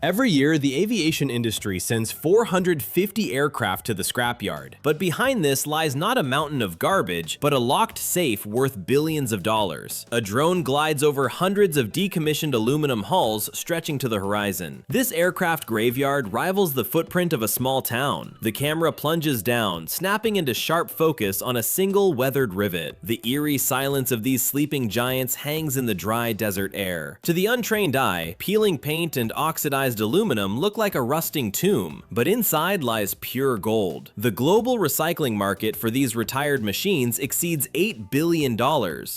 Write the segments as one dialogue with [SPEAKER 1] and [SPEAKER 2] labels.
[SPEAKER 1] Every year, the aviation industry sends 450 aircraft to the scrapyard. But behind this lies not a mountain of garbage, but a locked safe worth billions of dollars. A drone glides over hundreds of decommissioned aluminum hulls stretching to the horizon. This aircraft graveyard rivals the footprint of a small town. The camera plunges down, snapping into sharp focus on a single weathered rivet. The eerie silence of these sleeping giants hangs in the dry desert air. To the untrained eye, peeling paint and oxidized aluminum look like a rusting tomb, but inside lies pure gold. The global recycling market for these retired machines exceeds $8 billion.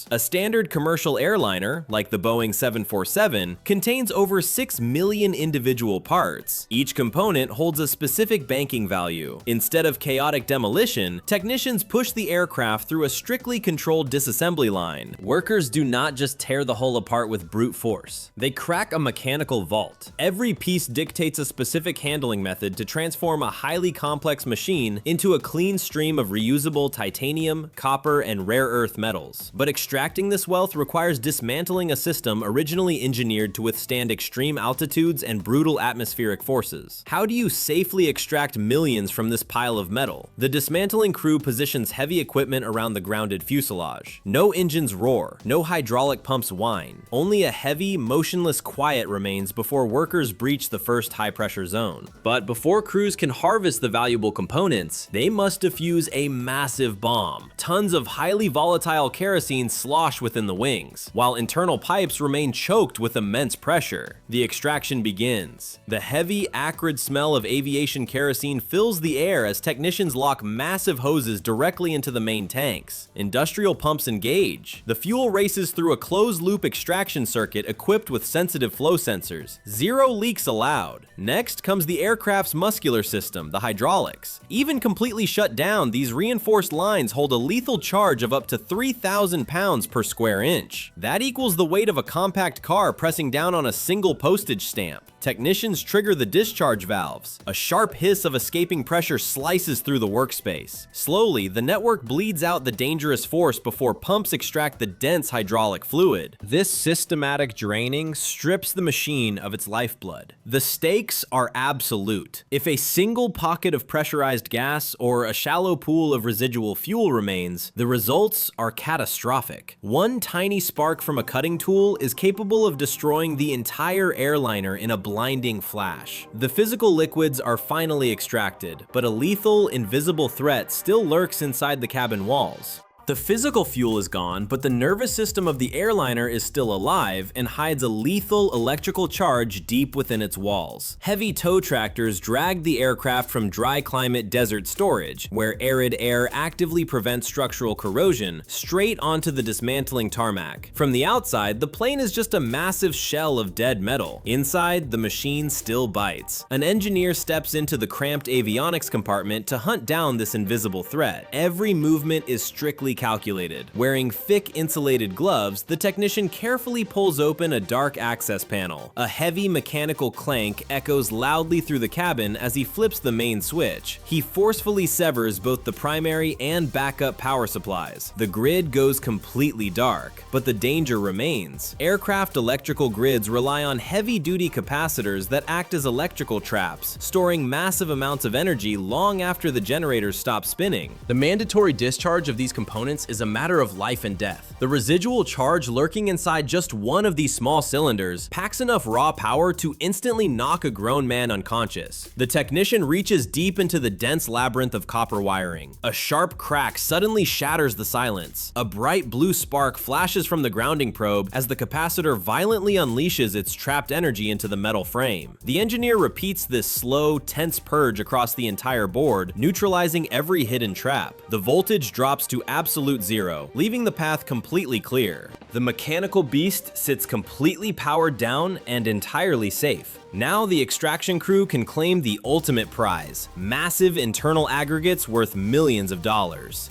[SPEAKER 1] A standard commercial airliner, like the Boeing 747, contains over 6 million individual parts. Each component holds a specific banking value. Instead of chaotic demolition, technicians push the aircraft through a strictly controlled disassembly line. Workers do not just tear the hull apart with brute force. They crack a mechanical vault. Every piece dictates a specific handling method to transform a highly complex machine into a clean stream of reusable titanium, copper, and rare earth metals. But extracting this wealth requires dismantling a system originally engineered to withstand extreme altitudes and brutal atmospheric forces. How do you safely extract millions from this pile of metal? The dismantling crew positions heavy equipment around the grounded fuselage. No engines roar, no hydraulic pumps whine. Only a heavy, motionless quiet remains before workers breach the first high-pressure zone. But before crews can harvest the valuable components, they must defuse a massive bomb. Tons of highly volatile kerosene slosh within the wings, while internal pipes remain choked with immense pressure. The extraction begins. The heavy, acrid smell of aviation kerosene fills the air as technicians lock massive hoses directly into the main tanks. Industrial pumps engage. The fuel races through a closed-loop extraction circuit equipped with sensitive flow sensors. Zero leaks allowed. Next comes the aircraft's muscular system, the hydraulics. Even completely shut down, these reinforced lines hold a lethal charge of up to 3,000 pounds per square inch. That equals the weight of a compact car pressing down on a single postage stamp. Technicians trigger the discharge valves. A sharp hiss of escaping pressure slices through the workspace. Slowly, the network bleeds out the dangerous force before pumps extract the dense hydraulic fluid. This systematic draining strips the machine of its lifeblood. The stakes are absolute. If a single pocket of pressurized gas or a shallow pool of residual fuel remains, the results are catastrophic. One tiny spark from a cutting tool is capable of destroying the entire airliner in a blinding flash. The physical liquids are finally extracted, but a lethal, invisible threat still lurks inside the cabin walls. The physical fuel is gone, but the nervous system of the airliner is still alive and hides a lethal electrical charge deep within its walls. Heavy tow tractors drag the aircraft from dry climate desert storage, where arid air actively prevents structural corrosion, straight onto the dismantling tarmac. From the outside, the plane is just a massive shell of dead metal. Inside, the machine still bites. An engineer steps into the cramped avionics compartment to hunt down this invisible threat. Every movement is strictly calculated. Wearing thick insulated gloves, the technician carefully pulls open a dark access panel. A heavy mechanical clank echoes loudly through the cabin as he flips the main switch. He forcefully severs both the primary and backup power supplies. The grid goes completely dark, but the danger remains. Aircraft electrical grids rely on heavy-duty capacitors that act as electrical traps, storing massive amounts of energy long after the generators stop spinning. The mandatory discharge of these components is a matter of life and death. The residual charge lurking inside just one of these small cylinders packs enough raw power to instantly knock a grown man unconscious. The technician reaches deep into the dense labyrinth of copper wiring. A sharp crack suddenly shatters the silence. A bright blue spark flashes from the grounding probe as the capacitor violently unleashes its trapped energy into the metal frame. The engineer repeats this slow, tense purge across the entire board, neutralizing every hidden trap. The voltage drops to absolute zero, leaving the path completely clear. The mechanical beast sits completely powered down and entirely safe. Now the extraction crew can claim the ultimate prize, massive internal aggregates worth millions of dollars.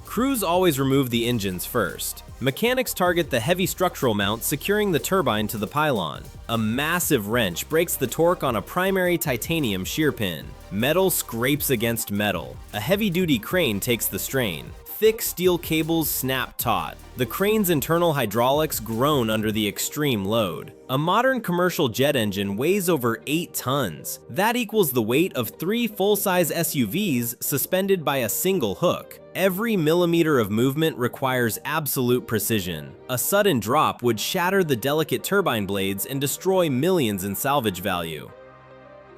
[SPEAKER 1] Crews always remove the engines first. Mechanics target the heavy structural mount securing the turbine to the pylon. A massive wrench breaks the torque on a primary titanium shear pin. Metal scrapes against metal. A heavy-duty crane takes the strain. thick steel cables snap taut. The crane's internal hydraulics groan under the extreme load. A modern commercial jet engine weighs over 8 tons. That equals the weight of 3 full-size SUVs suspended by a single hook. Every millimeter of movement requires absolute precision. A sudden drop would shatter the delicate turbine blades and destroy millions in salvage value.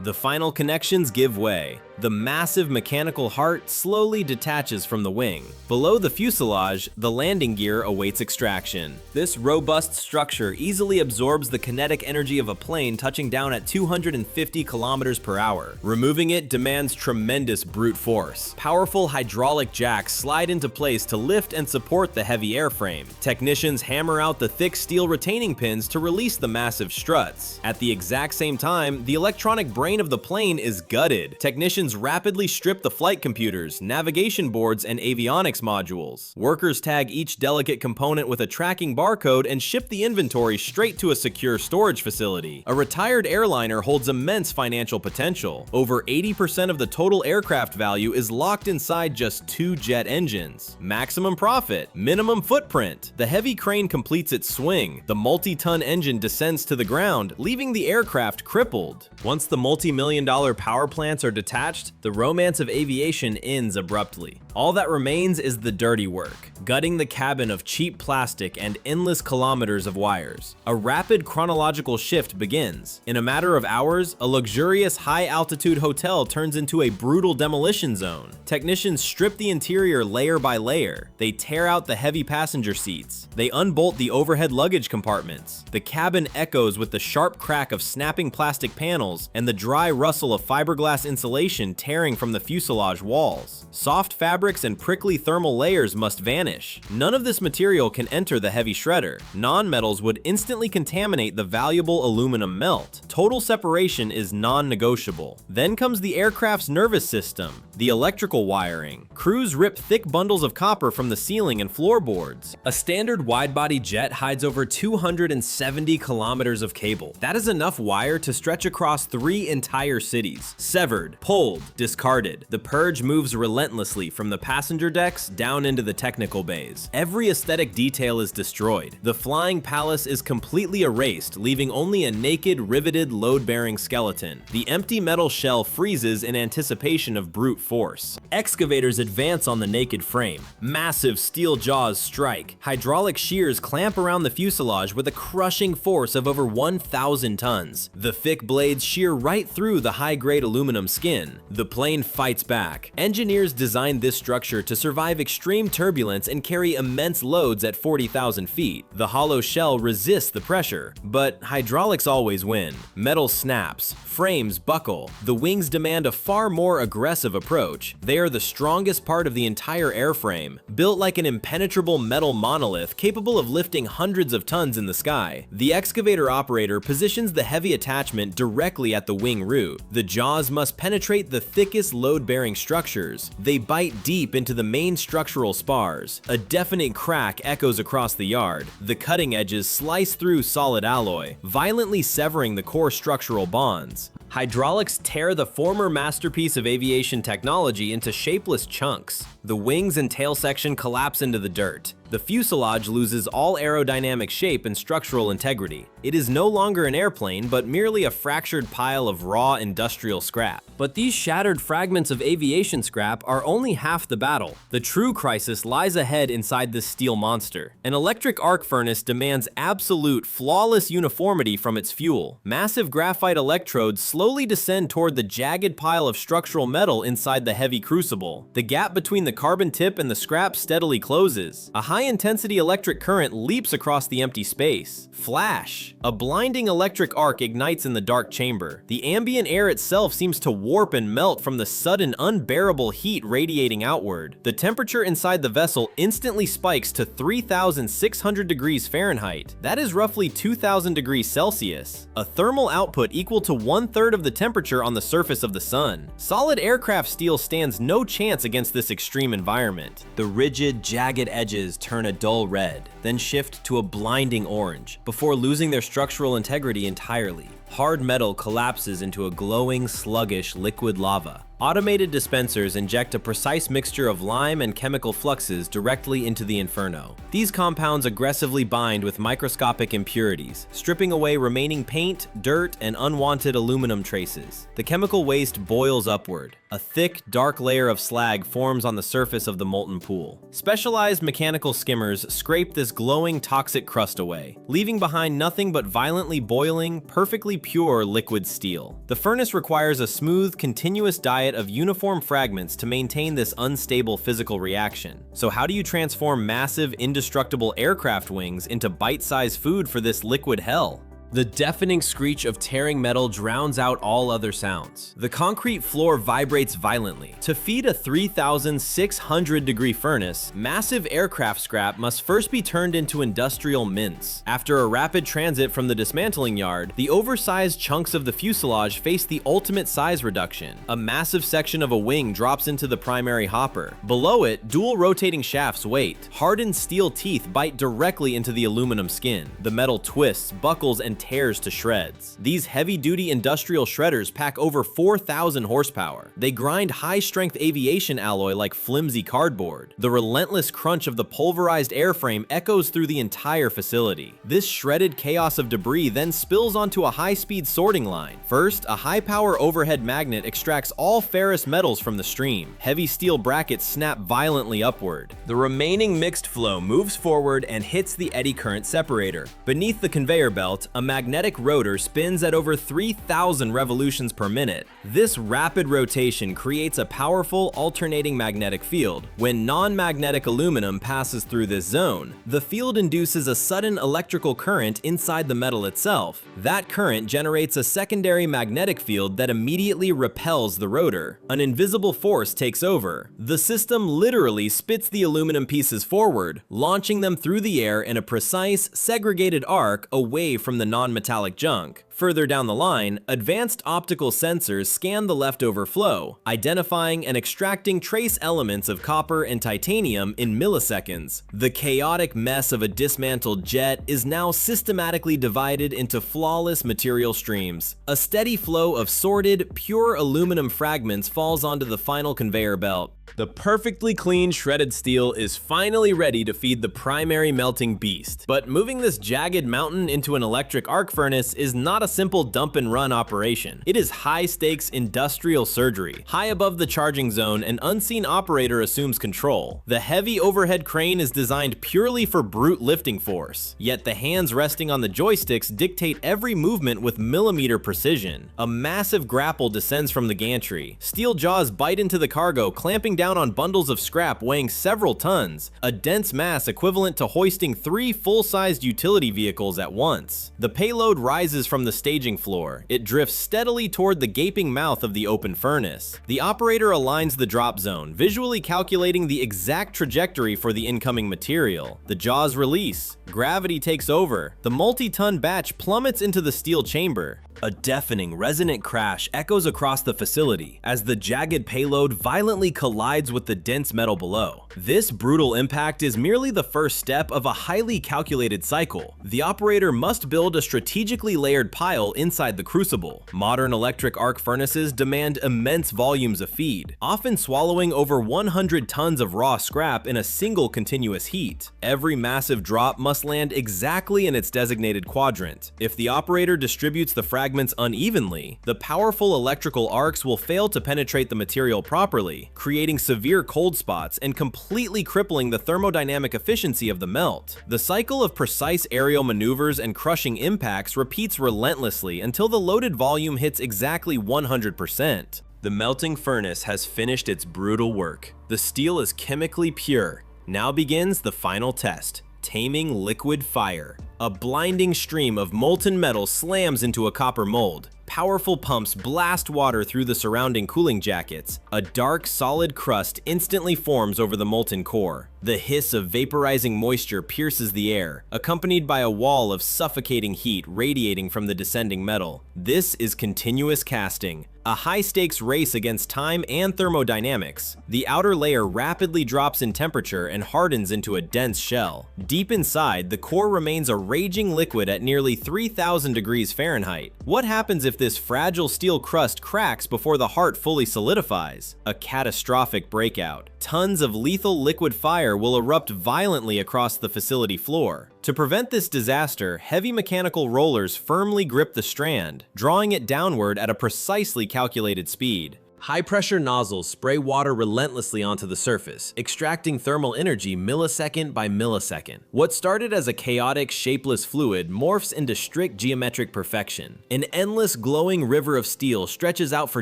[SPEAKER 1] The final connections give way. The massive mechanical heart slowly detaches from the wing. Below the fuselage, the landing gear awaits extraction. This robust structure easily absorbs the kinetic energy of a plane touching down at 250 kilometers per hour. Removing it demands tremendous brute force. Powerful hydraulic jacks slide into place to lift and support the heavy airframe. Technicians hammer out the thick steel retaining pins to release the massive struts. At the exact same time, the electronic brain of the plane is gutted. Technicians rapidly strip the flight computers, navigation boards, and avionics modules. Workers tag each delicate component with a tracking barcode and ship the inventory straight to a secure storage facility. A retired airliner holds immense financial potential. Over 80% of the total aircraft value is locked inside just 2 jet engines. Maximum profit, minimum footprint. The heavy crane completes its swing. The multi-ton engine descends to the ground, leaving the aircraft crippled. Once the multi-million-dollar power plants are detached, the romance of aviation ends abruptly. All that remains is the dirty work, gutting the cabin of cheap plastic and endless kilometers of wires. A rapid chronological shift begins. In a matter of hours, a luxurious high-altitude hotel turns into a brutal demolition zone. Technicians strip the interior layer by layer. They tear out the heavy passenger seats. They unbolt the overhead luggage compartments. The cabin echoes with the sharp crack of snapping plastic panels and the dry rustle of fiberglass insulation tearing from the fuselage walls. Soft fabrics and prickly thermal layers must vanish. None of this material can enter the heavy shredder. Non-metals would instantly contaminate the valuable aluminum melt. Total separation is non-negotiable. Then comes the aircraft's nervous system, the electrical wiring. Crews rip thick bundles of copper from the ceiling and floorboards. A standard wide-body jet hides over 270 kilometers of cable. That is enough wire to stretch across 3 entire cities. Severed, pulled, discarded. The purge moves relentlessly from the passenger decks down into the technical bays. Every aesthetic detail is destroyed. The flying palace is completely erased, leaving only a naked, riveted, load-bearing skeleton. The empty metal shell freezes in anticipation of brute force. Excavators advance on the naked frame. Massive steel jaws strike. Hydraulic shears clamp around the fuselage with a crushing force of over 1,000 tons. The thick blades shear right through the high-grade aluminum skin. The plane fights back. Engineers designed this structure to survive extreme turbulence and carry immense loads at 40,000 feet. The hollow shell resists the pressure, but hydraulics always win. Metal snaps, frames buckle. The wings demand a far more aggressive approach. They are the strongest part of the entire airframe, built like an impenetrable metal monolith capable of lifting hundreds of tons in the sky. The excavator operator positions the heavy attachment directly at the wing root. The jaws must penetrate the thickest load-bearing structures. They bite deep into the main structural spars. A deafening crack echoes across the yard. The cutting edges slice through solid alloy, violently severing the core structural bonds. Hydraulics tear the former masterpiece of aviation technology into shapeless chunks. The wings and tail section collapse into the dirt. The fuselage loses all aerodynamic shape and structural integrity. It is no longer an airplane, but merely a fractured pile of raw industrial scrap. But these shattered fragments of aviation scrap are only half the battle. The true crisis lies ahead inside this steel monster. An electric arc furnace demands absolute, flawless uniformity from its fuel. Massive graphite electrodes slowly descend toward the jagged pile of structural metal inside the heavy crucible. The gap between the carbon tip and the scrap steadily closes. A high-intensity electric current leaps across the empty space. Flash! A blinding electric arc ignites in the dark chamber. The ambient air itself seems to warp and melt from the sudden, unbearable heat radiating outward. The temperature inside the vessel instantly spikes to 3,600 degrees Fahrenheit. That is roughly 2,000 degrees Celsius. A thermal output equal to 1/3 of the temperature on the surface of the sun. Solid aircraft steel stands no chance against this extreme environment. The rigid, jagged edges turn a dull red, then shift to a blinding orange, before losing their structural integrity entirely. Hard metal collapses into a glowing, sluggish liquid lava. Automated dispensers inject a precise mixture of lime and chemical fluxes directly into the inferno. These compounds aggressively bind with microscopic impurities, stripping away remaining paint, dirt, and unwanted aluminum traces. The chemical waste boils upward. A thick, dark layer of slag forms on the surface of the molten pool. Specialized mechanical skimmers scrape this glowing, toxic crust away, leaving behind nothing but violently boiling, perfectly pure liquid steel. The furnace requires a smooth, continuous diet of uniform fragments to maintain this unstable physical reaction. So how do you transform massive, indestructible aircraft wings into bite-sized food for this liquid hell? The deafening screech of tearing metal drowns out all other sounds. The concrete floor vibrates violently. To feed a 3,600-degree furnace, massive aircraft scrap must first be turned into industrial mince. After a rapid transit from the dismantling yard, the oversized chunks of the fuselage face the ultimate size reduction. A massive section of a wing drops into the primary hopper. Below it, dual rotating shafts wait. Hardened steel teeth bite directly into the aluminum skin. The metal twists, buckles, and tears to shreds. These heavy-duty industrial shredders pack over 4,000 horsepower. They grind high-strength aviation alloy like flimsy cardboard. The relentless crunch of the pulverized airframe echoes through the entire facility. This shredded chaos of debris then spills onto a high-speed sorting line. First, a high-power overhead magnet extracts all ferrous metals from the stream. Heavy steel brackets snap violently upward. The remaining mixed flow moves forward and hits the eddy current separator. Beneath the conveyor belt, a magnetic rotor spins at over 3,000 revolutions per minute. This rapid rotation creates a powerful alternating magnetic field. When non-magnetic aluminum passes through this zone, the field induces a sudden electrical current inside the metal itself. That current generates a secondary magnetic field that immediately repels the rotor. An invisible force takes over. The system literally spits the aluminum pieces forward, launching them through the air in a precise, segregated arc away from the non-metallic junk. Further down the line, advanced optical sensors scan the leftover flow, identifying and extracting trace elements of copper and titanium in milliseconds. The chaotic mess of a dismantled jet is now systematically divided into flawless material streams. A steady flow of sorted, pure aluminum fragments falls onto the final conveyor belt. The perfectly clean shredded steel is finally ready to feed the primary melting beast. But moving this jagged mountain into an electric arc furnace is not a simple dump and run operation. It is high-stakes industrial surgery. High above the charging zone, an unseen operator assumes control. The heavy overhead crane is designed purely for brute lifting force, yet the hands resting on the joysticks dictate every movement with millimeter precision. A massive grapple descends from the gantry. Steel jaws bite into the cargo, clamping down on bundles of scrap weighing several tons, a dense mass equivalent to hoisting 3 full-sized utility vehicles at once. The payload rises from the staging floor. It drifts steadily toward the gaping mouth of the open furnace. The operator aligns the drop zone, visually calculating the exact trajectory for the incoming material. The jaws release. Gravity takes over. The multi-ton batch plummets into the steel chamber. A deafening, resonant crash echoes across the facility as the jagged payload violently collides with the dense metal below. This brutal impact is merely the first step of a highly calculated cycle. The operator must build a strategically layered pile inside the crucible. Modern electric arc furnaces demand immense volumes of feed, often swallowing over 100 tons of raw scrap in a single continuous heat. Every massive drop must land exactly in its designated quadrant. If the operator distributes the fragments unevenly, the powerful electrical arcs will fail to penetrate the material properly, creating severe cold spots and completely crippling the thermodynamic efficiency of the melt. The cycle of precise aerial maneuvers and crushing impacts repeats relentlessly until the loaded volume hits exactly 100%. The melting furnace has finished its brutal work. The steel is chemically pure. Now begins the final test: taming liquid fire. A blinding stream of molten metal slams into a copper mold. Powerful pumps blast water through the surrounding cooling jackets. A dark, solid crust instantly forms over the molten core. The hiss of vaporizing moisture pierces the air, accompanied by a wall of suffocating heat radiating from the descending metal. This is continuous casting. A high-stakes race against time and thermodynamics. The outer layer rapidly drops in temperature and hardens into a dense shell. Deep inside, the core remains a raging liquid at nearly 3,000 degrees Fahrenheit. What happens if this fragile steel crust cracks before the heart fully solidifies? A catastrophic breakout. Tons of lethal liquid fire will erupt violently across the facility floor. To prevent this disaster, heavy mechanical rollers firmly grip the strand, drawing it downward at a precisely calculated speed. High-pressure nozzles spray water relentlessly onto the surface, extracting thermal energy millisecond by millisecond. What started as a chaotic, shapeless fluid morphs into strict geometric perfection. An endless, glowing river of steel stretches out for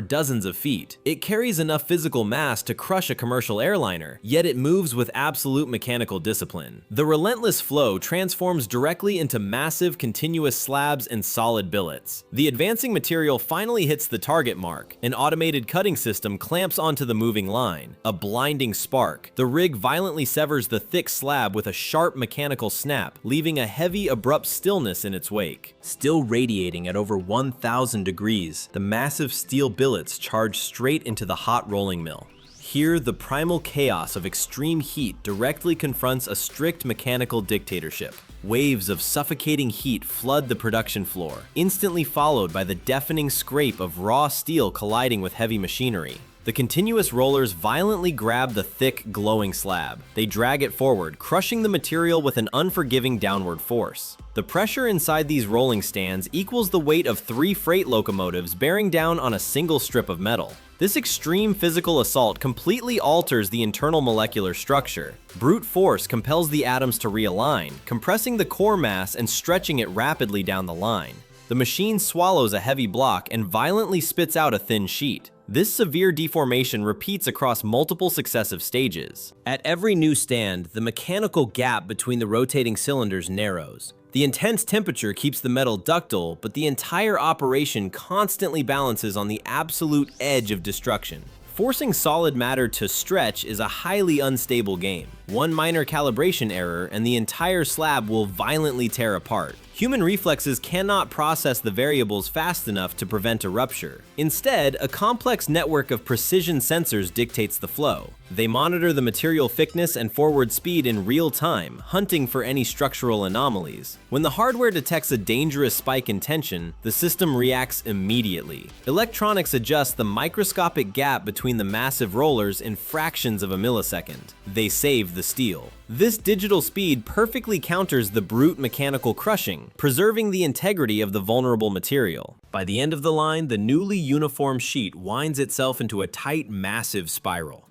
[SPEAKER 1] dozens of feet. It carries enough physical mass to crush a commercial airliner, yet it moves with absolute mechanical discipline. The relentless flow transforms directly into massive, continuous slabs and solid billets. The advancing material finally hits the target mark, an automated cutting system clamps onto the moving line. A blinding spark. The rig violently severs the thick slab with a sharp mechanical snap, leaving a heavy, abrupt stillness in its wake. Still radiating at over 1,000 degrees, the massive steel billets charge straight into the hot rolling mill. Here, the primal chaos of extreme heat directly confronts a strict mechanical dictatorship. Waves of suffocating heat flood the production floor, instantly followed by the deafening scrape of raw steel colliding with heavy machinery. The continuous rollers violently grab the thick, glowing slab. They drag it forward, crushing the material with an unforgiving downward force. The pressure inside these rolling stands equals the weight of 3 freight locomotives bearing down on a single strip of metal. This extreme physical assault completely alters the internal molecular structure. Brute force compels the atoms to realign, compressing the core mass and stretching it rapidly down the line. The machine swallows a heavy block and violently spits out a thin sheet. This severe deformation repeats across multiple successive stages. At every new stand, the mechanical gap between the rotating cylinders narrows. The intense temperature keeps the metal ductile, but the entire operation constantly balances on the absolute edge of destruction. Forcing solid matter to stretch is a highly unstable game. One minor calibration error and the entire slab will violently tear apart. Human reflexes cannot process the variables fast enough to prevent a rupture. Instead, a complex network of precision sensors dictates the flow. They monitor the material thickness and forward speed in real time, hunting for any structural anomalies. When the hardware detects a dangerous spike in tension, the system reacts immediately. Electronics adjust the microscopic gap between the massive rollers in fractions of a millisecond. They save the steel. This digital speed perfectly counters the brute mechanical crushing, preserving the integrity of the vulnerable material. By the end of the line, the newly uniform sheet winds itself into a tight, massive spiral.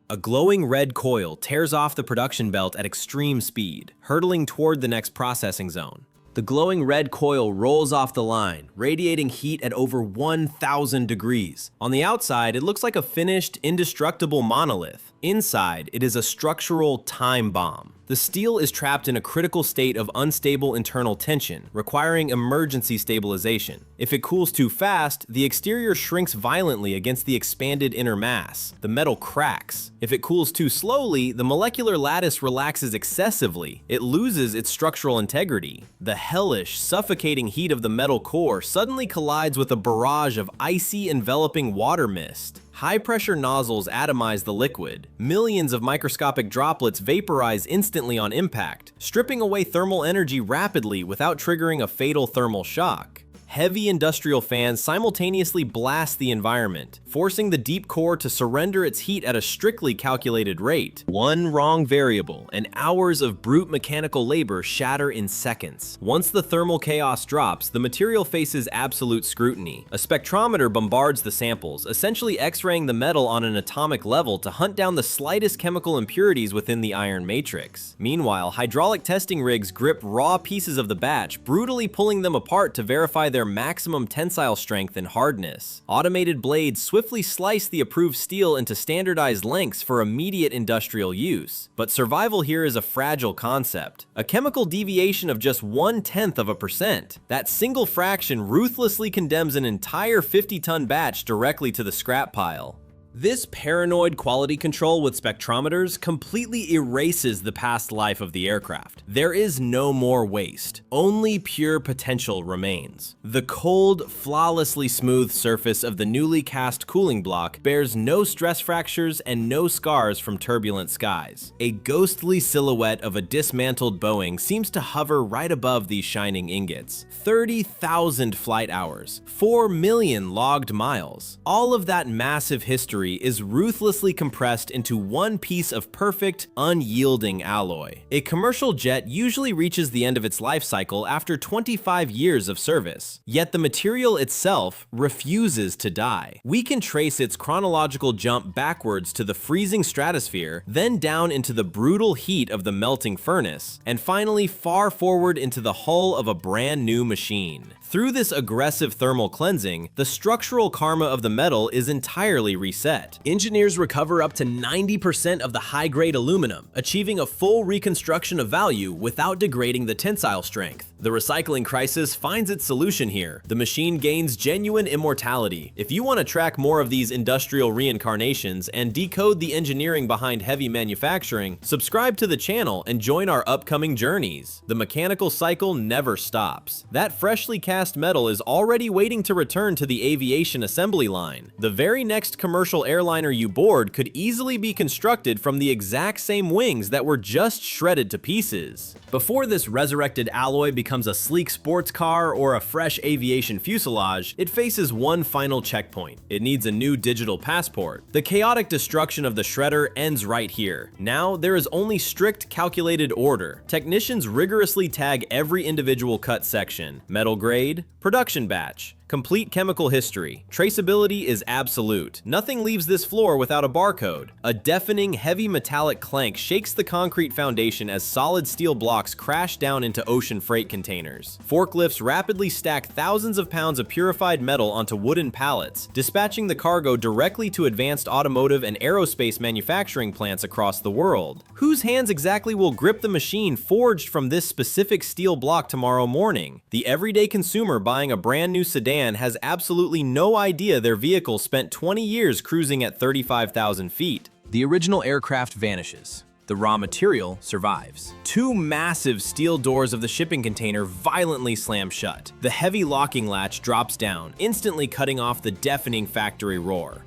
[SPEAKER 1] A glowing red coil tears off the production belt at extreme speed, hurtling toward the next processing zone. The glowing red coil rolls off the line, radiating heat at over 1,000 degrees. On the outside, it looks like a finished, indestructible monolith. Inside, it is a structural time bomb. The steel is trapped in a critical state of unstable internal tension, requiring emergency stabilization. If it cools too fast, the exterior shrinks violently against the expanded inner mass. The metal cracks. If it cools too slowly, the molecular lattice relaxes excessively. It loses its structural integrity. The hellish, suffocating heat of the metal core suddenly collides with a barrage of icy, enveloping water mist. High-pressure nozzles atomize the liquid. Millions of microscopic droplets vaporize instantly on impact, stripping away thermal energy rapidly without triggering a fatal thermal shock. Heavy industrial fans simultaneously blast the environment, forcing the deep core to surrender its heat at a strictly calculated rate. One wrong variable, and hours of brute mechanical labor shatter in seconds. Once the thermal chaos drops, the material faces absolute scrutiny. A spectrometer bombards the samples, essentially X-raying the metal on an atomic level to hunt down the slightest chemical impurities within the iron matrix. Meanwhile, hydraulic testing rigs grip raw pieces of the batch, brutally pulling them apart to verify their maximum tensile strength and hardness. Automated blades swiftly slice the approved steel into standardized lengths for immediate industrial use. But survival here is a fragile concept. A chemical deviation of just 0.1%. That single fraction ruthlessly condemns an entire 50-ton batch directly to the scrap pile. This paranoid quality control with spectrometers completely erases the past life of the aircraft. There is no more waste. Only pure potential remains. The cold, flawlessly smooth surface of the newly cast cooling block bears no stress fractures and no scars from turbulent skies. A ghostly silhouette of a dismantled Boeing seems to hover right above these shining ingots. 30,000 flight hours, 4 million logged miles. All of that massive history is ruthlessly compressed into one piece of perfect, unyielding alloy. A commercial jet usually reaches the end of its life cycle after 25 years of service, yet the material itself refuses to die. We can trace its chronological jump backwards to the freezing stratosphere, then down into the brutal heat of the melting furnace, and finally far forward into the hull of a brand new machine. Through this aggressive thermal cleansing, the structural karma of the metal is entirely reset. Engineers recover up to 90% of the high-grade aluminum, achieving a full reconstruction of value without degrading the tensile strength. The recycling crisis finds its solution here. The machine gains genuine immortality. If you want to track more of these industrial reincarnations and decode the engineering behind heavy manufacturing, subscribe to the channel and join our upcoming journeys. The mechanical cycle never stops. That freshly cast metal is already waiting to return to the aviation assembly line. The very next commercial airliner you board could easily be constructed from the exact same wings that were just shredded to pieces. Before this resurrected alloy becomes a sleek sports car or a fresh aviation fuselage, it faces one final checkpoint. It needs a new digital passport. The chaotic destruction of the shredder ends right here. Now, there is only strict calculated order. Technicians rigorously tag every individual cut section: metal grade, production batch, complete chemical history. Traceability is absolute. Nothing leaves this floor without a barcode. A deafening, heavy metallic clank shakes the concrete foundation as solid steel blocks crash down into ocean freight containers. Forklifts rapidly stack thousands of pounds of purified metal onto wooden pallets, dispatching the cargo directly to advanced automotive and aerospace manufacturing plants across the world. Whose hands exactly will grip the machine forged from this specific steel block tomorrow morning? The everyday consumer buying a brand new sedan has absolutely no idea their vehicle spent 20 years cruising at 35,000 feet. The original aircraft vanishes. The raw material survives. Two massive steel doors of the shipping container violently slam shut. The heavy locking latch drops down, instantly cutting off the deafening factory roar.